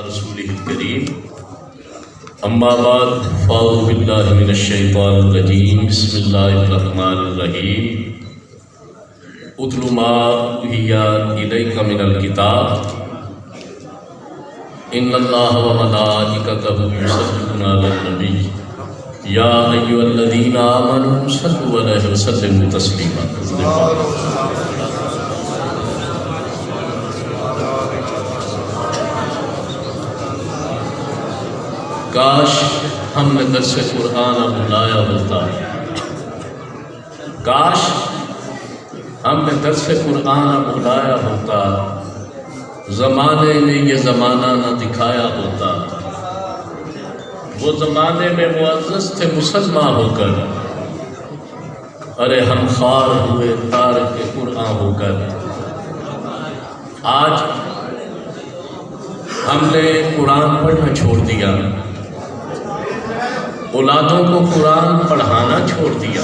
رسوله الكريم اما بعد فاعوذ بالله من الشيطان الرجيم بسم الله الرحمن الرحيم اتل ما اوحي اليك من الكتاب ان الله وملائكته يصلون على النبي يا ايها الذين امنوا صلوا عليه وسلموا تسليما. کاش ہم نے درس قرآن بلایا ہوتا، کاش ہم نے درس قرآن بلایا ہوتا، زمانے میں یہ زمانہ نہ دکھایا ہوتا، وہ زمانے میں معزز تھے مسلمان ہو کر، ارے ہم خوار ہوئے تارک قرآن ہو کر. آج ہم نے قرآن پڑھنا چھوڑ دیا، اولادوں کو قرآن پڑھانا چھوڑ دیا،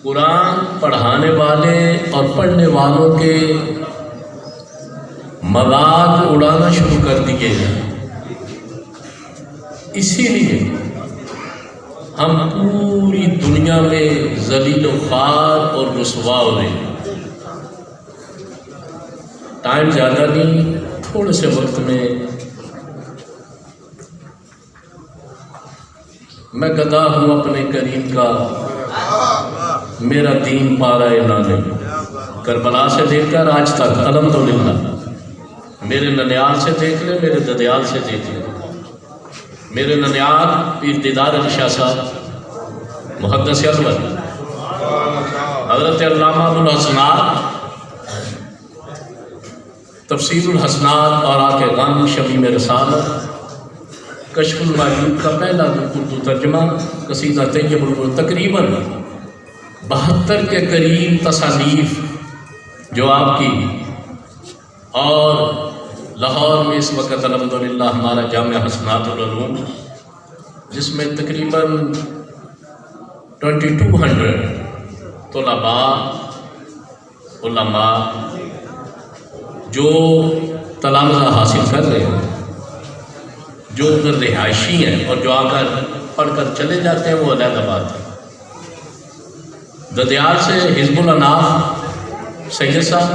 قرآن پڑھانے والے اور پڑھنے والوں کے مذاق اڑانا شروع کر دیے. اسی لیے ہم پوری دنیا میں ذلیل و خوار اور رسوا ہو رہے ہیں. ٹائم زیادہ نہیں، تھوڑے سے وقت میں میں گدا ہوں اپنے کریم کا، میرا دین پارا نانے. کربلا سے دیکھ کر آج تک الحمدللہ، میرے ننیال سے دیکھ لے، میرے ددیال سے دیکھ لے. میرے ننیال پیر دیدار علی شاہ صاحب محدث اکبر، حضرت علامہ ابوالحسنات تفسیر الحسنات اور آکے غم شمیم رسالت، کشف المعیوب کا پہلا اردو ترجمہ، قصیدہ طیب القلوب، تقریباً 72 کے قریب تصانیف جو آپ کی. اور لاہور میں اس وقت الحمدللہ ہمارا جامعہ حسنات العلوم، جس میں تقریباً 2200 طلباء علماء جو تلامذہ حاصل کر رہے ہیں، جو ادھر رہائشی ہیں اور جو آ کر پڑھ کر چلے جاتے ہیں، وہ علیحدہ بات ہے. ددیال سے حزب الاناف سید صاحب،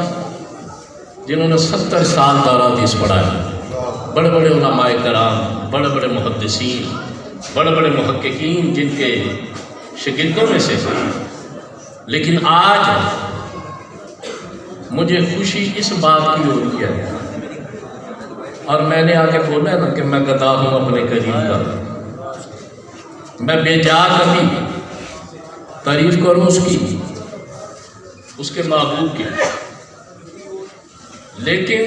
جنہوں نے 70 سال دورہ حدیث پڑھایا، بڑے بڑے علماء کرام، بڑے بڑے محدثین، بڑے بڑے محققین، جن کے شاگردوں میں سے. لیکن آج مجھے خوشی اس بات کی ہو رہی ہے، اور میں نے آگے بولا ہے نا کہ میں گدا ہوں اپنے کریم کا، میں بے جا کبھی تعریف کروں اس کی، اس کے محبوب کی، لیکن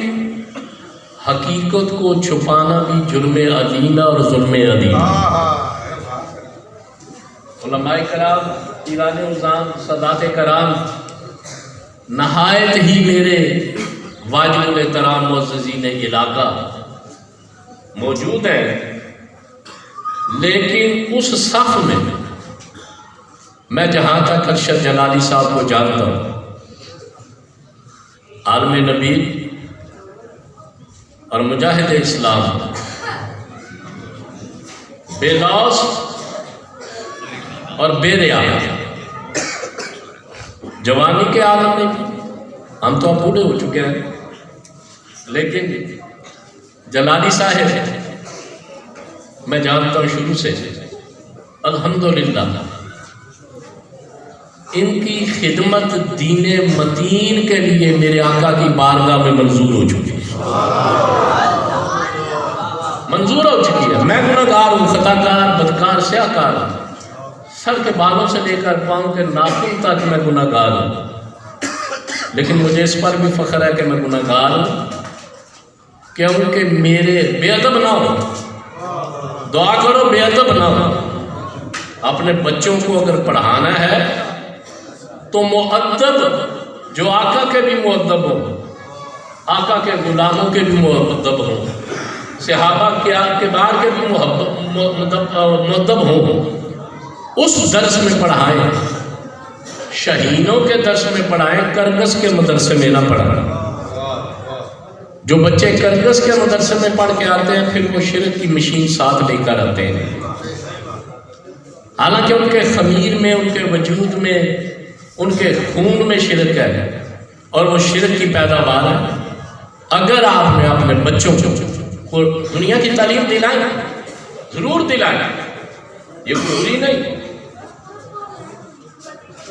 حقیقت کو چھپانا بھی جرم عظیم اور ظلم عظیم. علماء کرام، پیران اعظام، سادات کرام نہایت ہی میرے واجب الاحترام معززین علاقہ موجود ہے، لیکن اس صف میں میں جہاں تک ارشد جلالی صاحب کو جانتا ہوں، عالم نبی اور مجاہد اسلام، بے لوث اور بے ریا، جوانی کے عالم میں بھی ہم تو اب بوڑھے ہو چکے ہیں، لیکن جلالی صاحب میں جانتا ہوں شروع سے الحمدللہ ان کی خدمت دین متین کے لیے میرے آقا کی بارگاہ میں منظور ہو چکی ہے، منظور ہو چکی ہے. میں گناہگار ہوں، خطا کار، بدکار، سیاہ کار ہوں، سر کے بالوں سے لے کر پاؤں کے ناخن تک میں گناہگار ہوں، لیکن مجھے اس پر بھی فخر ہے کہ میں گناہگار ہوں، کیونکہ میرے بے ادب نہ ہو. دعا کرو بے ادب نہ ہو. اپنے بچوں کو اگر پڑھانا ہے تو مؤدب، جو آقا کے بھی مؤدب ہو، آقا کے غلاموں کے بھی مؤدب ہو، صحابہ کے بار کے بھی مؤدب ہو، اس درس میں پڑھائیں. شہینوں کے درس میں پڑھائیں، کرگس کے مدرسے میں نہ پڑھائیں. جو بچے کرگس کے مدرسے میں پڑھ کے آتے ہیں پھر وہ شرک کی مشین ساتھ لے کر آتے ہیں، حالانکہ ان کے خمیر میں، ان کے وجود میں، ان کے خون میں شرک ہے اور وہ شرک کی پیداوار ہے۔ اگر آپ نے اپنے بچوں کو دنیا کی تعلیم دلائیں، ضرور دلائیں، یہ پوری نہیں،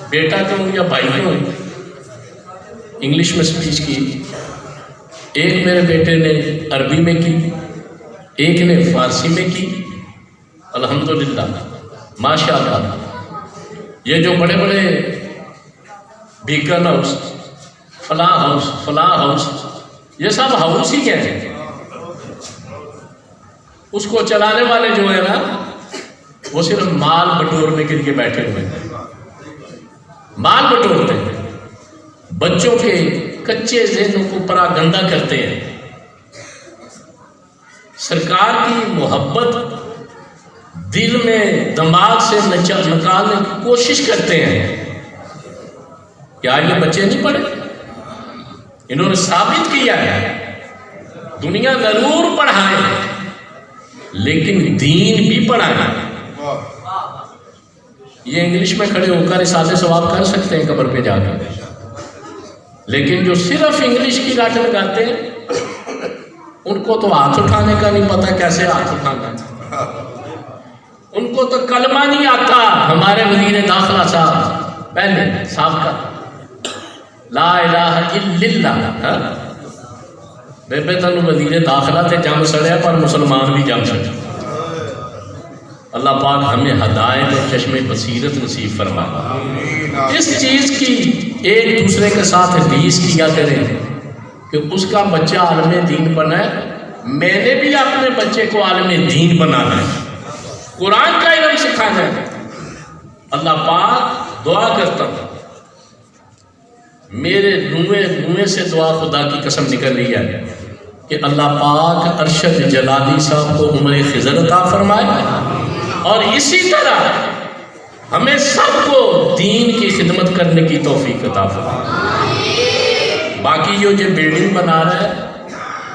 بیٹا کیوں یا بھائی کیوں انگلش میں سپیچ کی، ایک میرے بیٹے نے عربی میں کی، ایک نے فارسی میں کی، الحمدللہ ماشاء اللہ۔ یہ جو بڑے بڑے بیکن ہاؤس، فلاں ہاؤس، یہ سب ہاؤس ہی ہیں، اس کو چلانے والے جو ہے نا وہ صرف مال بٹورنے کے لیے بیٹھے ہوئے ہیں، مال بٹورتے ہیں، بچوں کے کچے ذہنوں کو پراگندہ کرتے ہیں، سرکار کی محبت دل میں دماغ سے نکالنے کی کوشش کرتے ہیں۔ کیا یہ بچے نہیں پڑھے؟ انہوں نے ثابت کیا ہے دنیا ضرور پڑھائے لیکن دین بھی پڑھائے۔ یہ انگلش میں کھڑے ہو کر رسالے ثواب کر سکتے ہیں قبر پہ جا کر، لیکن جو صرف انگلش کی لاٹھ لگاتے ہیں ان کو تو ہاتھ اٹھانے کا نہیں پتہ کیسے ہاتھ اٹھانا ہے، ان کو تو کلمہ نہیں آتا۔ ہمارے وزیر داخلہ صاحب پہلے سابقہ لا الہ الا اللہ، بے تنو وزیر داخلہ تھے، جنگ سڑیا پر مسلمان بھی جنگ سڑے۔ اللہ پاک ہمیں ہدایت اور چشم بصیرت نصیب فرمائے۔ اس چیز کی ایک دوسرے کے ساتھ ریس کیا کریں کہ اس کا بچہ عالم دین بنا ہے، میں نے بھی اپنے بچے کو عالم دین بنانا ہے، قرآن کا علم سکھانا ہے۔ اللہ پاک دعا کرتا ہوں، میرے روئے سے دعا خدا کی قسم نکل رہی ہے کہ اللہ پاک ارشد جلالی صاحب کو عمر خضر عطا فرمائے اور اسی طرح ہمیں سب کو دین کی خدمت کرنے کی توفیق عطا فرمائے۔ باقی جو یہ بلڈنگ بنا رہا ہے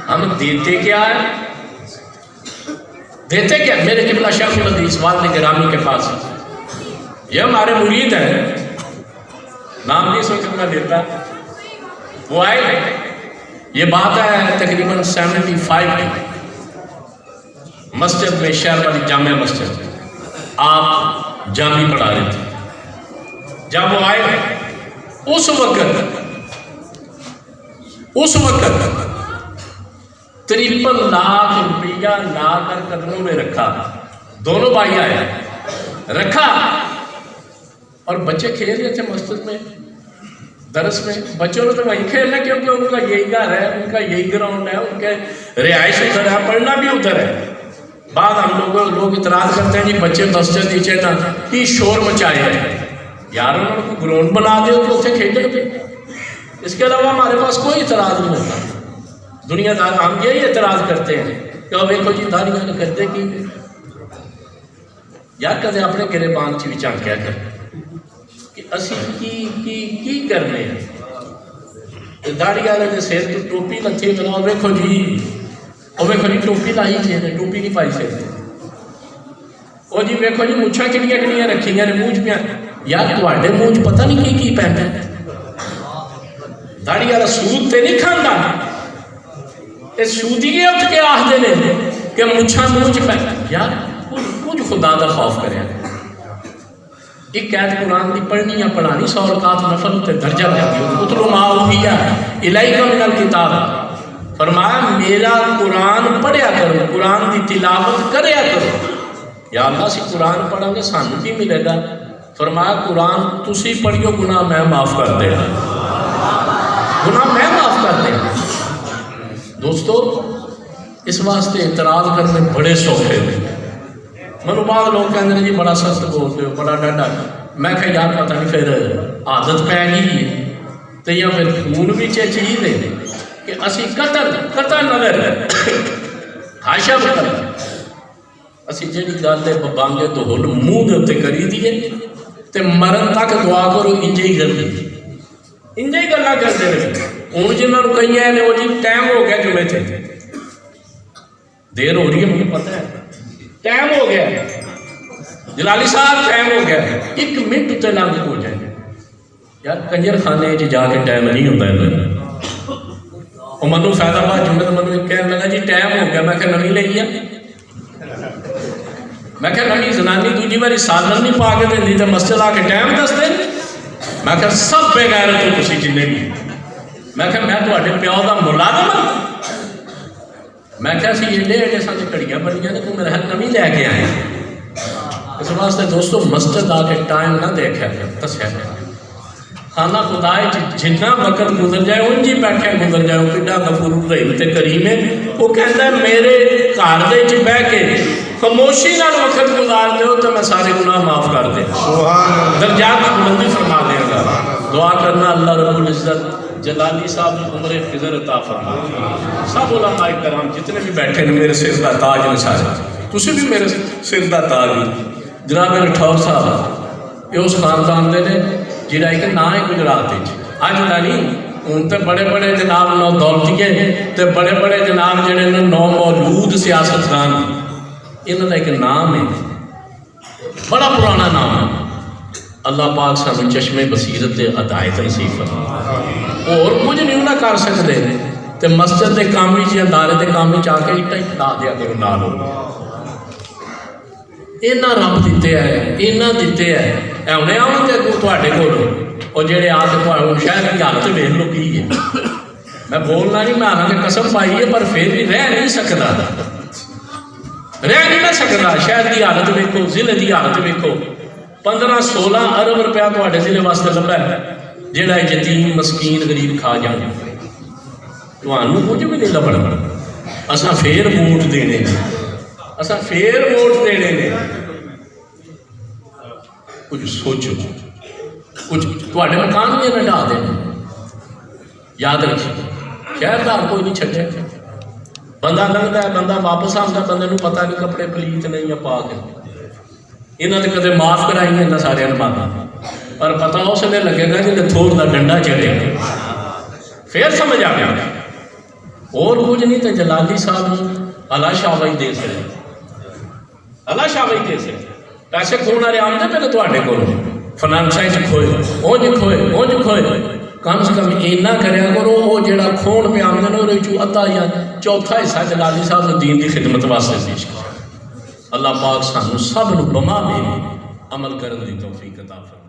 ہم دیتے کیا ہے؟ دیتے کیا؟ میرے قبلہ شیخ الحدیث والد گرامی کے پاس یہ ہمارے مرید ہیں، نام نہیں سوچ میں دیتا، وہ آئے، یہ بات ہے تقریباً 75 کی، مسجد میں شہر والی جامع مسجد آپ جامع پڑھا رہے تھے، جب وہ آئے اس وقت 53 لاکھ روپیہ لا کر قدموں میں رکھا، دونوں بھائی آئے رکھا اور بچے کھیل رہے تھے مسجد میں درس میں، بچوں نے تو وہیں کھیلنا کیونکہ ان کا یہی گھر ہے، ان کا یہی گراؤنڈ ہے، ان کے رہائش ادھر ہے، پڑھنا بھی ادھر ہے۔ بعد ہم لوگ اعتراض کرتے ہیں جی بچے مسجد نیچے نہ کی شور مچائے ہیں، یار انہوں نے گراؤنڈ بنا دے تو اتنے کھیلیں گے، اس کے علاوہ ہمارے پاس کوئی اعتراض نہیں ہوتا۔ دنیا دار ہم یہی اعتراض کرتے ہیں کہ اب دیکھو جی داڑیاں کرتے کی یار کدے اپنے گرے بان چی چانکیا کر کہ اسی کی کرنے ہیں، داڑی والے کے سر تو ٹوپی لتھی بنا، ویکھو جی ٹوپی لائی جی نے ٹوپی نہیں پائی سکتے، وہ جی ویکھو جی مچھاں کنیاں رکھیاں نے منہ پہ، یار تواڈے منہ پتہ نہیں کی پیندا ہے، داڑی والا سود تے نہیں کھاندا، یہ سودیے اٹھ کے آخدے نے کہ مچھاں منہ پہ، یار کچھ خدا دا خوف کرے۔ ایک قید قرآن دی پڑھنی یا پڑھانی 100 رکعت نفل تے درجہ دے دیو، اتلو ما اوحی الیک من الکتاب، فرمایا میرا قرآن پڑھیا کرو، قرآن دی تلاوت کریا کرو۔ یا اللہ سی قرآن پڑھا گے سانو بھی ملے گا، فرمایا قرآن تسی پڑھیو گناہ میں معاف کر دے گا، گناہ میں معاف کر دے گا۔ دوستو اس واسطے اعتراض کرنے بڑے سوکھے ہوئے، منو بعض لوگ کہتے ہیں جی بڑا سخت بولتے ہو، بڑا ڈاڈا، میں کہ یار پتہ نہیں پھر عادت پہ گئی ہے تو یا پھر خون بھی چیز ہے کہ اسی قطع نظر حاشا بکر اسی جڑی گل ہے بانگے تو ہل منہ دے تے کری دیے تے مرن تک دعا کرو انجے ہی گل انجے ہی گلاں کرتے رہے۔ ہوں جنہوں کئی ہے وہ جی ٹائم ہو گیا جمعے تھے، دیر ہو رہی ہے مجھے پتہ ہے، ٹائم ہو گیا جلالی صاحب ٹائم ہو گیا، 1 منٹ اتنے لگ ہو جائے یار کنجر خانے جا کے ٹائم نہیں ہوتا ہے۔ وہ منو فیض آباد جمعے تو منو کہنے لگا جی ٹائم ہو گیا، میں کہ نویں لئی ہے، میں کہ نویں زنانی دوجی باری سالن نہیں پا کے دینی تو مسجد آ کے ٹائم دس دیں، میں کہ سب بے غیرت ہو تسی جنے بھی، میں کہ میں تواڈے پیو دا ملازم ہاں، میں کہ اسی ایڈے ایڈے سانج کڑیاں بنیاں نے تو میرے ہاتھ نویں لے کے آئے۔ اس واسطے دوستو مسجد آ کے ٹائم نہ دیکھا دسیا خانہ خدا جنہ وقت گزر جائے ان جی بیٹھے گزر جائے وہ کڈا غفور الرحیم تے کریم ہے، وہ کہتا ہے میرے گھر دے وچ بیٹھ کے خاموشی نال وقت گزار دیو تو میں سارے گناہ معاف کر دے، درجات کی بلندی فرما دے گا۔ دعا کرنا اللہ رب العزت جلالی صاحب کی عمر خضر عطا فرما، سب علماء کرام جتنے بھی بیٹھے ہیں میرے سر دا تاج نے سارے، تسی بھی میرے سر دا تاج ہیں۔ جناب رٹھور صاحب یہ اس خاندان دے نے جہاں ایک نام ہے گجرات اج کا نہیں، ہوں تو بڑے بڑے جناب نو دولتیے تے بڑے بڑے جناب جڑے نے نو موجود سیاستدان، انہوں کا ایک نام ہے بڑا پرانا نام ہے۔ اللہ پاک سانو چشمے بصیرت دے ہدایت نصیب فرمائے، اور کچھ نہیں نہ کر سکتے تے مسجد دے کام وچ ادارے دے کام وچ آ کے اٹا لا دیا کرو نال اینا رب دیتے ہیں، اینا دیتے ہیں، ایونے آؤں گے تواڈے کول اور جڑے آ کے تواڈے شہر کی حالت ویکھ لو کی ہے، میں بولنا نہیں، میں حالانکہ قسم پائی ہے پر پھر بھی رہ نہیں سکتا، رہ نہیں نہ سکتا۔ شہر کی حالت ویکھو، ضلع کی حالت ویکھو، 15-16 ارب روپیہ تواڈے ضلع واسطے لبھا ہے جڑا یتیم مسکین غریب کھا جائے، تمہوں کچھ بھی نہیں لبھنا، اساں پھر ووٹ دینے اساں پھر ووٹ دینے نے۔ کچھ سوچو، کچھ تواڈے مکان بھی نہ ڈھا دینے، یاد رکھیے شہردار کوئی نہیں چھڈے، بندہ لنگتا ہے بندہ واپس آتا بندے نو پتہ نہیں کپڑے پلیت نہیں یا پاک ہیں، انہوں نے کدے معاف کرائی ہیں سارے باتاں، پر پتہ اس لیے لگے گا جی تھوڑ دا ڈنڈا چڑھے گا پھر سمجھ آ گیا۔ اور کچھ نہیں تو جلالی صاحب اللہ شاہی دے سکتے، اللہ شاہی دے سکتے، پیسے کھونے والے آمدے پہلے تواڈے کول فنانساں کھوئے اونج کھوئے اونج کھوئے، کم سے کم اینا کریا کرو وہ جڑا کھون پہ آمدن ہو رہی چو ادھا یا چوتھا حصہ جلالی صاحب دین کی خدمت واسطے پیش کرے۔ اللہ پاک سانو سب نو بما میں عمل کرن دی توفیق عطا فرمائے۔